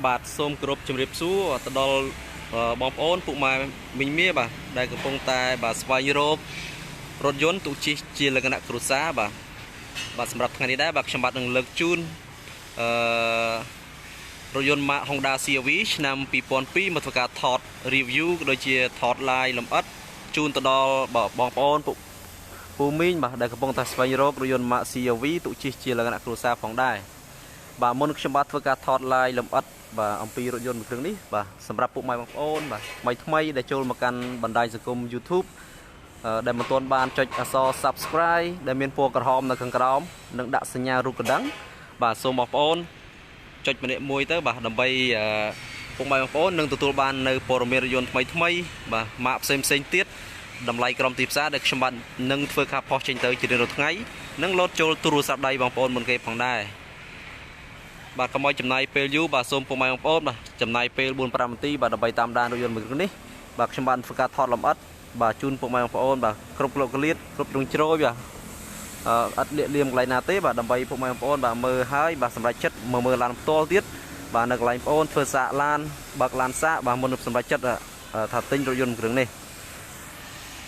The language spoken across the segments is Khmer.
បាទសូមគោរពជំរាបសួរទៅដល់បងប្អូនពុកម៉ែមីងមាបាទដែលកំពុងតែបាទស្វែងរករថយន្តទូជិះជាលក្ខណៈគ្រួសារបាទសម្រាប់ថ្ងៃនេះដែរបាទខ្ញុំបាទនឹងលើកជូនអឺរថយន្ត Mark Honda CR-V ឆ្នាំ2002មកធ្វើការថត review ក៏ដូចជាថត live លម្អិតជូនទៅដល់បងប្អូនពូមីងបាទដែលកំពុងតែស្វែងរករថយន្ត Mark CR-V ទូជិះជាលក្ខណៈគ្រួសារផងដែរបាទមុនខ្ញុំបាទធ្វើការថត live លម្អិតបាទអំពីរថយន្តមួយគ្រឿងនេះបាទសម្រាប់ពុកម៉ែបងប្អូនបាទថ្មីដែលចូលមកកាន់បណ្ដាញសង្គម YouTube ដែលមិនទាន់បានចុចអក្សរ Subscribe ដែលមានពណ៌ក្រហមនៅខាងក្រោមនិងដាក់សញ្ញារូបកណ្ដឹងបាទសូមបងប្អូនចុចម្នាក់មួយទៅបាទដើម្បីពុកម៉ែបងប្អូននឹងទទួលបាននៅព័ត៌មានរថយន្តថ្មីបាទម៉ាកផ្សេងទៀតតម្លៃក្រមទីផ្សារដែលខ្ញុំបាទនឹងធ្វើការផុសចេញទៅជារៀងរាល់ថ្ងៃនិងលោតចូលទូរស័ព្ទដៃបងប្អូនមុនគេផងដែរបាទកុំឲ្យចំណាយពេលយូរបាទសូមពុកម៉ែបងប្អូនបាទចំណាយពេល 4-5 នាទីបាទដើម្បីតាមដានរថយន្តមួយគ្រឿងនេះបាទខ្ញុំបានធ្វើការថតលម្អិតបាទជូនពុកម៉ែបងប្អូនបាទគ្រប់លោកកលៀតគ្រប់ជ្រុងជ្រោយបាទអត់លាកលៀមកន្លែងណាទេបាទដើម្បីពុកម៉ែបងប្អូនបាទមើលហើយបាទសម្រាប់ចិត្តមើលឡានផ្ទាល់ទៀតបាទនៅកន្លែងបងប្អូនធ្វើសាកឡានបើកឡានសាកបាទមុននឹងសម្រាប់ចិត្តថាទិញរថយន្តមួយគ្រឿងនេះ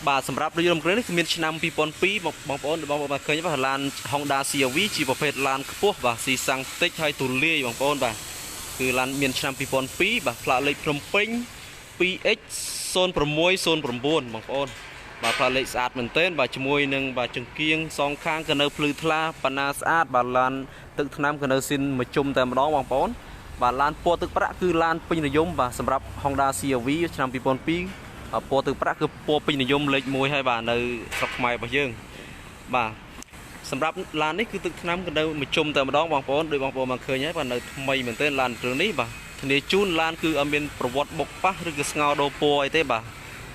បាទសម្រាប់រថយន្តមួយគ្រឿងនេះគឺមានឆ្នាំ2002បងប្អូនបាទឃើញបាទឡាន Honda CR-V ជាប្រភេទឡានខ្ពស់បាទស៊ីសាំងតិចហើយទូលាយបងប្អូនបាទគឺឡានមានឆ្នាំ2002បាទផ្លាកលេខភ្នំពេញ 2X0609 បងប្អូនបាទផ្លាកលេខស្អាតមែនទែនបាទជាមួយនឹងបាទចង្គៀងសងខាងក៏នៅភ្លឺថ្លាបណ្ណាស្អាតបាទឡានទឹកថ្នាំក៏នៅស៊ីនមួយជុំតែម្ដងបងប្អូនបាទឡានពណ៌ទឹកប្រាក់គឺឡានពេញនិយមបាទសម្រាប់ Honda CR-V ឆ្នាំ2002ពណ៌ទឹកប្រាក់គឺពណ៌ពេញនិយមលេខ1ហើយបាទនៅស្រុកខ្មែររបស់យើងបាទសម្រាប់ឡាននេះគឺទឹកថ្នាំក៏នៅមួយជុំតែម្ដងបងប្អូនដោយបងប្អូនបានឃើញហើយបាទនៅថ្មីមែនទែនឡានគ្រឿងនេះបាទធានាជូនឡានគឺអត់មានប្រវត្តិបុកប៉ះឬក៏ស្ងោរដូរពណ៌អីទេបាទ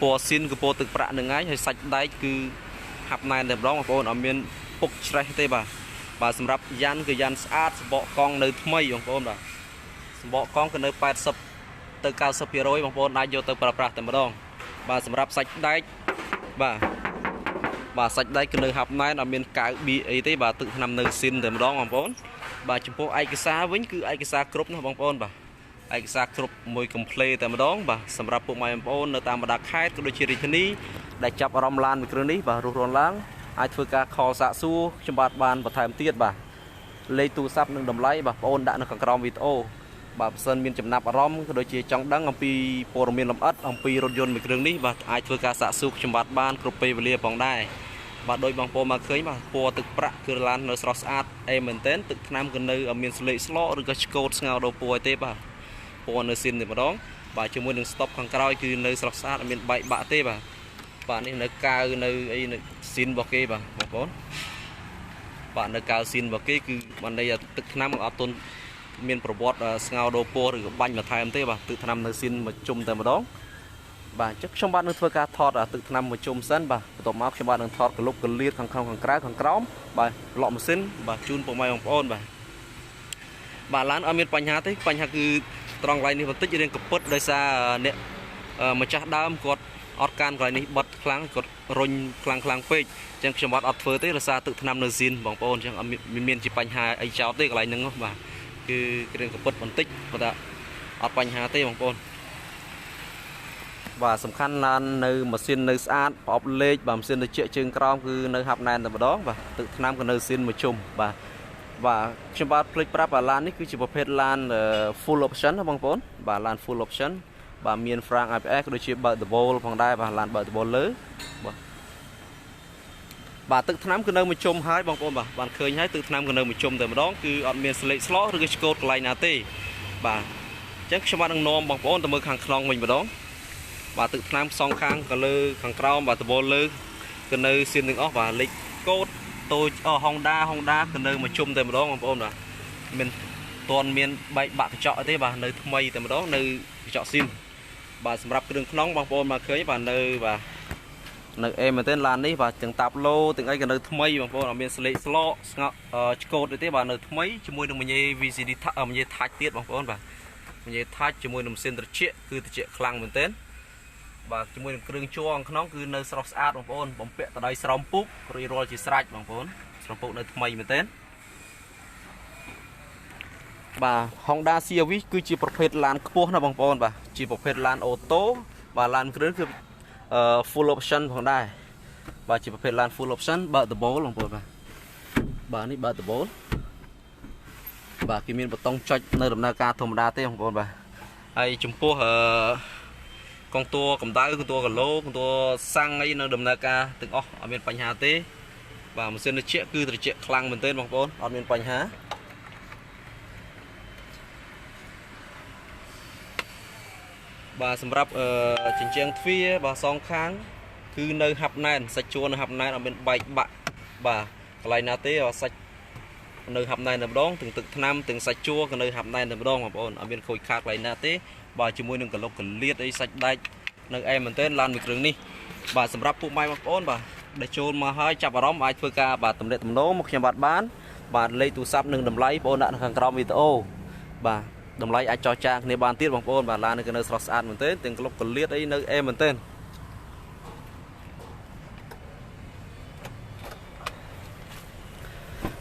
ពណ៌ស៊ីនគឺពណ៌ទឹកប្រាក់នឹងឯងហើយសាច់ដែកគឺហាប់ណែនតែម្ដងបងប្អូនអត់មានពុកច្រេះទេបាទសម្រាប់យ៉ាន់គឺយ៉ាន់ស្អាតសម្បកកង់នៅថ្មីបងប្អូនបាទសម្បកកង់ក៏នៅ80ទៅ90%បងប្អូនអាចយកទៅប្រើប្រាស់តែម្ដងបាទសម្រាប់សាច់ដែកបាទសាច់ដែកគឺនៅហាប់ណែនអត់មានកៅប៊ីអីទេបាទទឹកថ្នាំនៅស៊ីនតែម្ដងបងប្អូនបាទចំពោះឯកសារវិញគឺឯកសារគ្រប់ណាបងប្អូនបាទឯកសារគ្រប់មួយកំ pl តែម្ដងបាទសម្រាប់ពុកម៉ែបងប្អូននៅតាមបណ្ដាខេត្តក៏ដូចជារាជធានីដែលចាប់អារម្មណ៍ឡានមួយគ្រឿងនេះបាទរស់រានឡើងអាចធ្វើការខលសាកសួរខ្ញុំបាទបានបន្ថែមទៀតបាទលេខទូរស័ព្ទនិងតម្លៃបាទបងប្អូនដាក់នៅខាងក្រោមវីដេអូបាទបើសិនមានចំណាប់អារម្មណ៍ក៏ដូចជាចង់ដឹងអំពីព័ត៌មានលម្អិតអំពីរថយន្តមួយគ្រឿងនេះបាទអាចធ្វើការសាកសួរខ្ញុំបាទបានគ្រប់ពេលវេលាផងដែរបាទដោយបងប្អូនមកឃើញបាទពណ៌ទឹកប្រាក់គឺឡាននៅស្រស់ស្អាតអេមែនទែនទឹកថ្នាំក៏នៅមានស្លេកស្លោកឬក៏ឆ្កូតស្ងោរដូរពណ៌ទេបាទពណ៌នៅស៊ីនតែម្ដងបាទជាមួយនឹងស្តុបខាងក្រោយគឺនៅស្រស់ស្អាតអត់មានបែកបាក់ទេបាទនេះនៅកាវនៅអីនៅស៊ីនរបស់គេបាទបងប្អូនបាទនៅកាវស៊ីនរបស់គេគឺបានន័យថាទឹកថ្នាំអត់ទន់មានប្រវត្តិស្ងោរដូរពណ៌ឬក៏បាញ់បន្ថែមទេបាទទឹកថ្នាំនៅស៊ីនមកជុំតែម្ដងបាទអញ្ចឹងខ្ញុំបាទនឹងធ្វើការថតទឹកថ្នាំមួយជុំសិនបាទបន្ទាប់មកខ្ញុំបាទនឹងថតកលុបកលៀតខាងក្នុងខាងក្រៅខាងក្រោមបាទឡក់ម៉ាស៊ីនបាទជូនពុកម៉ែបងប្អូនបាទឡានអត់មានបញ្ហាទេបញ្ហាគឺត្រង់កន្លែងនេះបន្តិចរៀងកពុតដោយសារអ្នកម្ចាស់ដើមគាត់អត់កានកន្លែងនេះបិទខ្លាំងគាត់រុញខ្លាំងពេកអញ្ចឹងខ្ញុំបាទអត់ធ្វើទេដោយសារទឹកថ្នាំនៅស៊ីនបងប្អូនអញ្ចឹងអត់មានជាបញ្ហាអីចោតទេកន្លែងហ្នឹងបាទគឺរៀងកពុតបន្តិចគាត់ថាអត់បញ្ហាទេបងប្អូនបាទសំខាន់ឡាននៅម៉ាស៊ីននៅស្អាតប្រអប់លេខបាទម៉ាស៊ីនត្រជាក់ជើងក្រោមគឺនៅហាប់ណែនតែម្ដងបាទទឹកថ្នាំក៏នៅស៊ីនមួយជុំបាទខ្ញុំបាទភ្លេចប្រាប់ឡាននេះគឺជាប្រភេទឡាន full option ណាបងប្អូនបាទឡាន full option បាទមាន Frank ABS ក៏ដូចជាបើកដបូលផងដែរបាទឡានបើកដបូលលើបាទទឹកថ្នាំគឺនៅមួយជុំហើយបងប្អូនបានឃើញហើយទឹកថ្នាំគឺនៅមួយជុំតែម្ដងគឺអត់មានស្លេកស្លោកឬក៏ឆ្កូតកន្លែងណាទេបាទអញ្ចឹងខ្ញុំបាទនឹងនាំបងប្អូនទៅមើលខាងក្នុងវិញម្ដងបាទទឹកថ្នាំសងខាងក៏លើខាងក្រោមបាទដបូលលើក៏នៅសៀនទាំងអស់បាទលេខកូដតូចHondaក៏នៅមួយជុំតែម្ដងបងប្អូនបាទមិនទាន់មានបែកបាក់កញ្ចក់ទេបាទនៅថ្មីតែម្ដងនៅកញ្ចក់ស៊ីនបាទសម្រាប់គ្រឿងក្នុងបងប្អូនមកឃើញបាទនៅអេមែនទែនឡាននេះបាទទាំងតាប់ឡូទាំងអីក៏នៅថ្មីបងប្អូនអត់មានស្លេកស្លោកស្ងប់ឆ្កូតទេបាទនៅថ្មីជាមួយនឹងមញ៉េ VCD មញ៉េ touch ទៀតបងប្អូនបាទមញ៉េ touch ជាមួយនឹងម៉ាស៊ីនត្រជាក់គឺត្រជាក់ខ្លាំងមែនទែនបាទជាមួយនឹងគ្រឿងជួងក្នុងគឺនៅស្រស់ស្អាតបងប្អូនបំពាក់តដៃស្រោមពុករួចរាល់ជាស្រេចបងប្អូនស្រោមពុកនៅថ្មីមែនទែន បាទ Honda CR-V គឺជាប្រភេទឡានខ្ពស់ណាបងប្អូនបាទជាប្រភេទឡានអូតូបាទឡានគ្រឿងគឺfull option ផងដែរបាទជាប្រភេទឡាន full option បើកដបូលបងប្អូនបាទនេះបើកដបូលបាទគេមានប៊ូតុងចុចនៅដំណើរការធម្មតាទេបងប្អូនបាទហើយចំពោះកងតួកម្ដៅកងតួគីឡូកងតួសាំងអីនៅដំណើរការទាំងអស់អត់មានបញ្ហាទេបាទម៉ាស៊ីនត្រជាក់គឺត្រជាក់ខ្លាំងមែនទែនបងប្អូនអត់មានបញ្ហាបាទសម្រាប់ជញ្ជាំងទ្វារបាទសងខាងគឺនៅហាប់ណែនសាច់ជួរនៅហាប់ណែនអត់មានបែកបាក់បាទកន្លែងណាទេសាច់នៅហាប់ណែនតែម្ដងទាំងទឹកថ្នាំទាំងសាច់ជួរក៏នៅហាប់ណែនតែម្ដងបងប្អូនអត់មានខូចខាតកន្លែងណាទេបាទជាមួយនឹងកលុកកលៀតអីសាច់ដែកនៅអែមមែនទែនឡានមួយគ្រឿងនេះបាទសម្រាប់ពួកម៉ែបងប្អូនបាទដែលចូលមកហើយចាប់អារម្មណ៍អាចធ្វើការបាទទំនាក់ទំនងមកខ្ញុំបានលេខទូរស័ព្ទនិងតម្លៃបងប្អូនដាក់នៅខាងក្រោមវីដេអូបាទតម្លៃអាចចរចាគ្នាបានទៀតបងប្អូនបាទឡាននេះគឺនៅស្រស់ស្អាតមែនទែនទាំងក្លុបកលៀតអីនៅអែមមែនទែន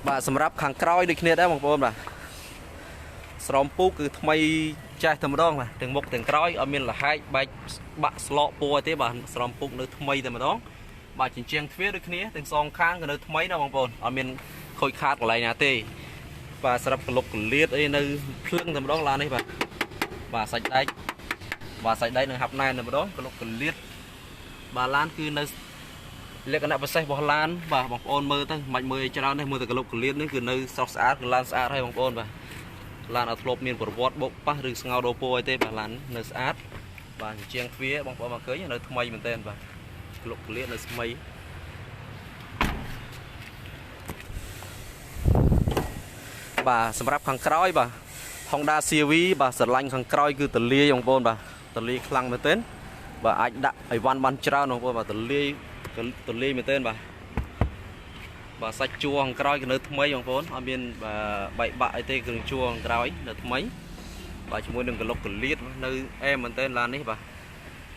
បាទសម្រាប់ខាងក្រោយដូចគ្នាដែរបងប្អូនបាទស្រោមពូកគឺថ្មីចាស់តែម្ដងបាទទាំងមុខទាំងក្រោយអត់មានលហែកបែកបាក់ស្លោកពណ៌ទេបាទស្រោមពូកនៅថ្មីតែម្ដងបាទជញ្ជាំងទ្វារដូចគ្នាទាំងសងខាងក៏នៅថ្មីណាបងប្អូនអត់មានខូចខាតកន្លែងណាទេបាទសម្រាប់ក្លុបកលៀតអីនៅភ្លឹងតែម្ដងឡាននេះបាទសាច់ដែកនៅហាប់ណែនតែម្ដងក្លុបកលៀតបាទឡានគឺនៅលក្ខណៈពិសេសរបស់ឡានបាទបងប្អូនមើលទៅមិនមើលឲ្យច្រើនទេមើលតែក្លុបកលៀតនេះគឺនៅស្រស់ស្អាតគឺឡានស្អាតហើយបងប្អូនបាទឡានអត់ធ្លាប់មានប្រវត្តិបុកប៉ះឬស្ងោរដោពោអីទេបាទឡាននៅស្អាតបាទជញ្ជាំងទ្វារបងប្អូនមកឃើញនៅថ្មីមែនទែនបាទក្លុបកលៀតនៅថ្មីបាទសម្រាប់ខាងក្រោយបាទ Honda CR-V បាទស្រឡាញ់ខាងក្រោយគឺទលាយបងប្អូនបាទទលាយខ្លាំងមែនទែនបាទអាចដាក់អីវ៉ាន់បានច្រើនបងប្អូនបាទទលាយមែនទែនបាទសាច់ជួរខាងក្រោយគឺនៅថ្មីបងប្អូនអត់មានបែកបាក់អីទេគ្រឿងជួរខាងក្រោយនៅថ្មីបាទជាមួយនឹងក្លុបកលៀតនៅអែមមែនទែនឡាននេះបាទ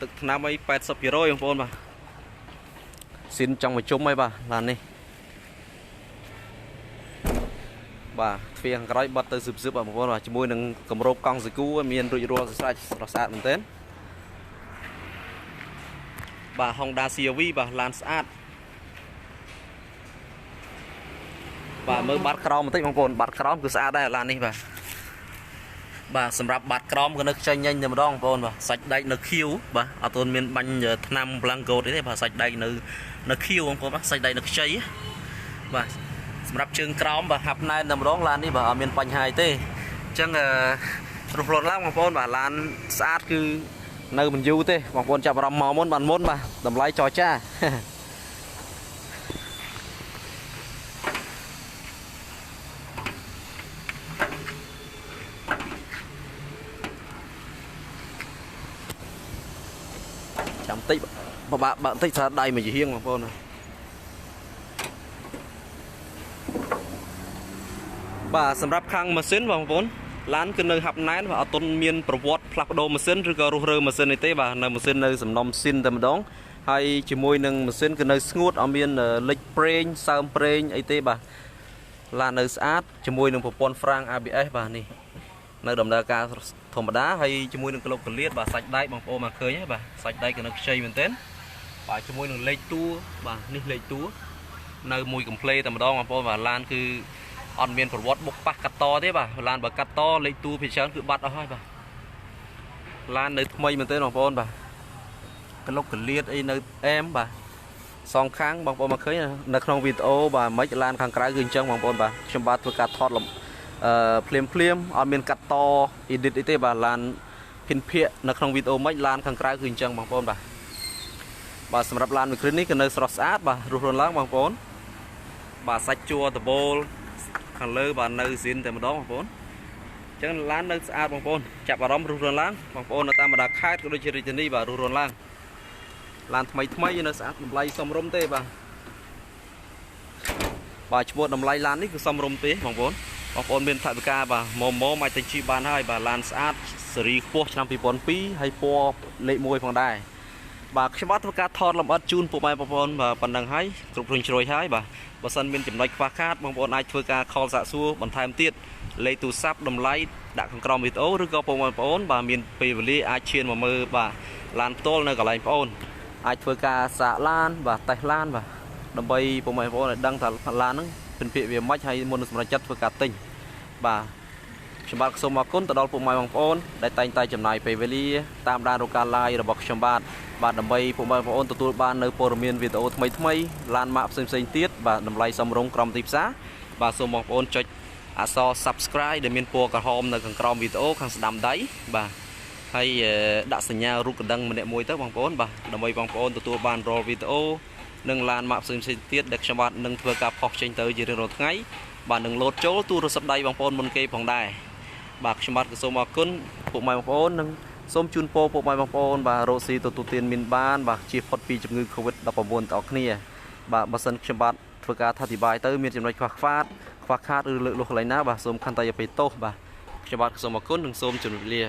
ទឹកថ្នាំអី 80% បងប្អូនបាទស៊ីនចង់មកជុំអីបាទឡាននេះបាទទ្វារខាងក្រោយបត់ទៅស៊ឹបបងប្អូនបាទជាមួយនឹងគម្របកង់សេគូមានរួចរាល់ស្រេចស្រស់ស្អាតមែនទែនបាទ Honda CR-V បាទឡានស្អាតបាទមើលបាត់ក្រោមបន្តិចបងប្អូនបាត់ក្រោមគឺស្អាតដែរឡាននេះបាទសម្រាប់បាត់ក្រោមក៏នៅខ្ចីញញតែម្ដងបងប្អូនបាទសាច់ដែកនៅខៀវបាទអត់ទាន់មានបាញ់ថ្នាំប្លង់កូតទេបាទសាច់ដែកនៅខៀវបងប្អូនបាទសាច់ដែកនៅខ្ចីបាទសម្រាប់ជើងក្រោមបាទហាប់ណែនតែម្ដងឡាននេះបាទអត់មានបញ្ហាទេអញ្ចឹងរំលត់ឡើងបងប្អូនបាទឡានស្អាតគឺនៅមិនយូរទេបងប្អូនចាប់អារម្មណ៍មកមុនបាទតម្លៃចរចាចាំតិចបើបាក់បន្តិចស្អាតដៃមួយជាងបងប្អូនបាទសម្រាប់ខាងម៉ាស៊ីនបងប្អូនឡានគឺនៅហាប់ណែនបាទអត់ទាន់មានប្រវត្តិផ្លាស់ប្ដូរម៉ាស៊ីនឬក៏រុះរើម៉ាស៊ីននេះទេបាទនៅម៉ាស៊ីននៅសំណុំស៊ីនតែម្ដងហើយជាមួយនឹងម៉ាស៊ីនគឺនៅស្ងួតអត់មានលេចប្រេងសើមប្រេងអីទេបាទឡាននៅស្អាតជាមួយនឹងប្រព័ន្ធហ្វ្រាំង ABS បាទនេះនៅដំណើរការធម្មតាហើយជាមួយនឹងក្លុបកលៀតបាទសាច់ដែកបងប្អូនមកឃើញហើយបាទសាច់ដែកក៏នៅខ្ចីមែនទែនបាទជាមួយនឹងលេខតួបាទនេះលេខតួនៅមួយកំ pl តែម្ដងបងប្អូនបាទឡានគឺអត់មានប្រវត្តិបុកប៉ះកាត់តទេបាទឡានបើកាត់តលេខតួភាគច្រើនគឺបាត់អស់ហើយបាទឡាននៅថ្មីមែនទែនបងប្អូនបាទក្លុបកលៀតអីនៅអែមបាទសងខាងបងប្អូនមកឃើញនៅក្នុងវីដេអូបាទមិនឡានខាងក្រៅគឺអញ្ចឹងបងប្អូនបាទខ្ញុំបាទធ្វើការថតភ្លាមអត់មានកាត់ត edit អីទេបាទឡានភិនភាកនៅក្នុងវីដេអូមិនឡានខាងក្រៅគឺអញ្ចឹងបងប្អូនបាទសម្រាប់ឡានមួយគ្រឿងនេះគឺនៅស្រស់ស្អាតបាទរស់រនឡើងបងប្អូនបាទសាច់ជួរដបូលខាងលើបាទនៅស៊ីនតែម្ដងបងប្អូនអញ្ចឹងឡាននៅស្អាតបងប្អូនចាប់អារម្មណ៍រស់រនឡើងបងប្អូននៅតាមបណ្ដាខេត្តក៏ដូចជារាជធានីបាទរស់រនឡើងឡានថ្មីនៅស្អាតតម្លៃសមរម្យទេបាទឈ្មោះតម្លៃឡាននេះគឺសមរម្យទេបងប្អូនមានថវិកាបាទម៉មអាចទៅជិះបានហើយបាទឡានស្អាតស៊េរីខ្ពស់ឆ្នាំ2002ហើយពណ៌លេខ1ផងដែរបាទខ្ញុំបាទធ្វើការថតលម្អិតជូនពុកម៉ែបងប្អូនបាទប៉ុណ្ណឹងហើយគ្រប់គ្រងជ្រោយហើយបាទបើសិនមានចំណុចខ្វះខាតបងប្អូនអាចធ្វើការខលសាកសួរបន្ថែមទៀត លេខទូរស័ព្ទតម្លៃដាក់ក្នុងក្រោមវីដេអូឬក៏បងប្អូនបាទមានពេលវេលាអាចឈានមកមើលបាទឡានផ្ទាល់នៅកន្លែងបងប្អូនអាចធ្វើការសាកឡានបាទតេស្តឡានបាទដើម្បីបងប្អូនឲ្យដឹងថាឡានហ្នឹងពិនភាគវាមិនហើយមុននឹងសម្រេចចិត្តធ្វើការទិញបាទខ្ញុំបាទសូមអរគុណទៅដល់ពុកម៉ែបងប្អូនដែលតែងតែចំណាយពេលវេលាតាមដានរកការ live របស់ខ្ញុំបាទដើម្បីពុកម៉ែបងប្អូនទទួលបាននៅព័ត៌មានវីដេអូថ្មីឡានម៉ាកផ្សេងទៀតបាទតម្លៃសមរម្យក្រោមទីផ្សារបាទសូមបងប្អូនចុចអក្សរ subscribe ដែលមានពណ៌ក្រហមនៅខាងក្រោមវីដេអូខាងស្ដាំដៃបាទហើយដាក់សញ្ញារូបកណ្ដឹងម្នាក់មួយទៅបងប្អូនបាទដើម្បីបងប្អូនទទួលបានរាល់វីដេអូនិងឡានម៉ាកផ្សេងទៀតដែលខ្ញុំបាទនឹងធ្វើការផុសចេញទៅជារៀងរាល់ថ្ងៃបាទនឹងលោតចូលទូរស័ព្ទដៃបងប្អូនមុនគេផងដែរបាទខ្ញុំបាទក៏សូមអរគុណពុកម៉ែបងប្អូននិងសូមជូនពរពុកម៉ែបងប្អូនបាទរកស៊ីទទួលទានមានបានបាទជៀសផុតពីជំងឺ Covid-19 ទាំងអស់គ្នាបាទបើសិនខ្ញុំបាទធ្វើការអធិប្បាយទៅមានចំណុចខ្វះខាតឬលើកលុះកន្លែងណាបាទសូមខន្តីអភ័យទោសបាទខ្ញុំបាទសូមអរគុណនិងសូមជម្រាបលា